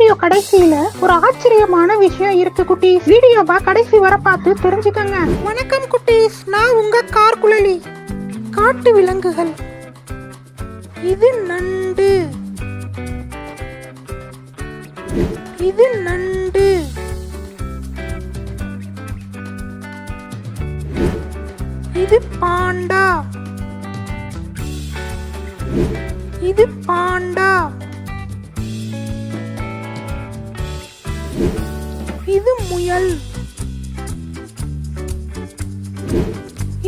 Video கடைசியில ஒரு ஆச்சரியமான விஷயம் இருக்கு குட்டீஸ். வீடியோவை கடைசி வர பார்த்து தெரிஞ்சுக்கங்க. வணக்கம் குட்டீஸ், நான் உங்க கார்குழலி. காட்டு விலங்குகள். இது நண்டு. இது நண்டு. இது பாண்டா. இது பாண்டா. இது முயல்.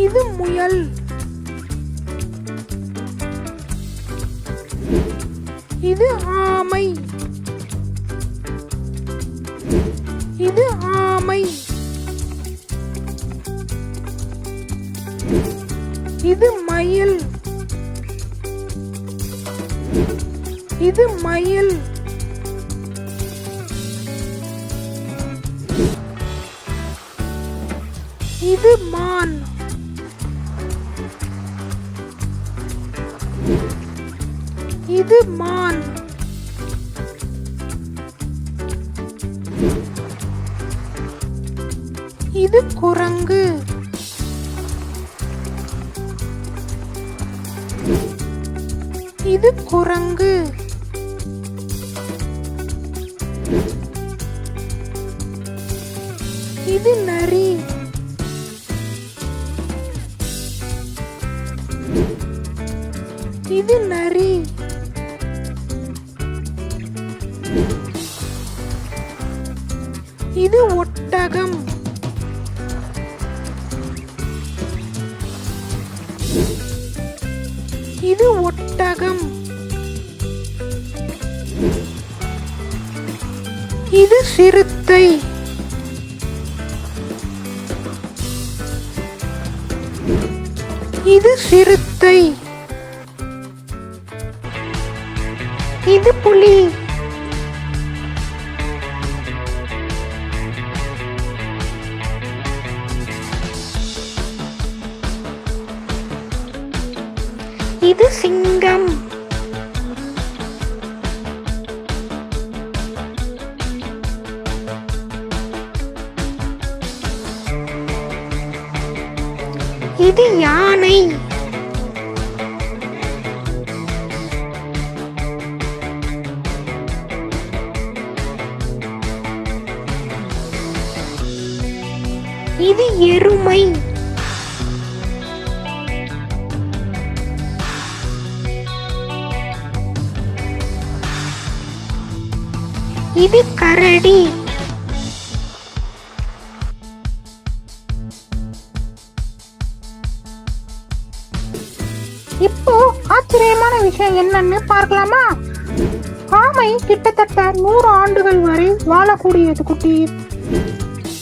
இது முயல். இது ஆமை. இது ஆமை. இது மயில். இது மயில். இது மான். இது மான். இது குரங்கு. இது குரங்கு. இது நரி. இது நரி. இது ஒட்டகம். இது ஒட்டகம். இது சிறுத்தை. இது சிறுத்தை. இது புலி. இது சிங்கம். இது யானை. இது எருமை. இது கரடி. இப்போ ஆச்சரியமான விஷயம் என்னன்னு பார்க்கலாமா? ஆமை கிட்டத்தட்ட 100 ஆண்டுகள் வரை வாழக்கூடியது குட்டீஸ்.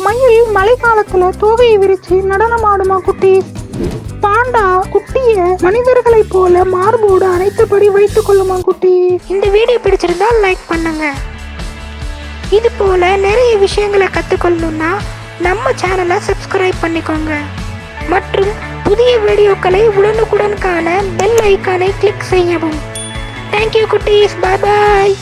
மயில் மழை காலத்துல தோகையை விரிச்சு நடனம் ஆடுமா குட்டீஸ். பாண்டா குட்டிய மனிதர்களை போல மார்போடு அனைத்துபடி வைத்துக் கொள்ளுமா குட்டீஸ். இந்த வீடியோ பிடிச்சிருந்தா லைக் பண்ணுங்க. இது போல நிறைய விஷயங்களை கற்றுக்கொள்ளணும்னா நம்ம சேனலை சப்ஸ்கிரைப் பண்ணிக்கோங்க. மற்றும் புதிய வீடியோக்களை உடனுக்குடன் காண பெல் ஐக்கானை கிளிக் செய்யவும். தேங்க்யூ குட்டீஸ். பாய் பாய்.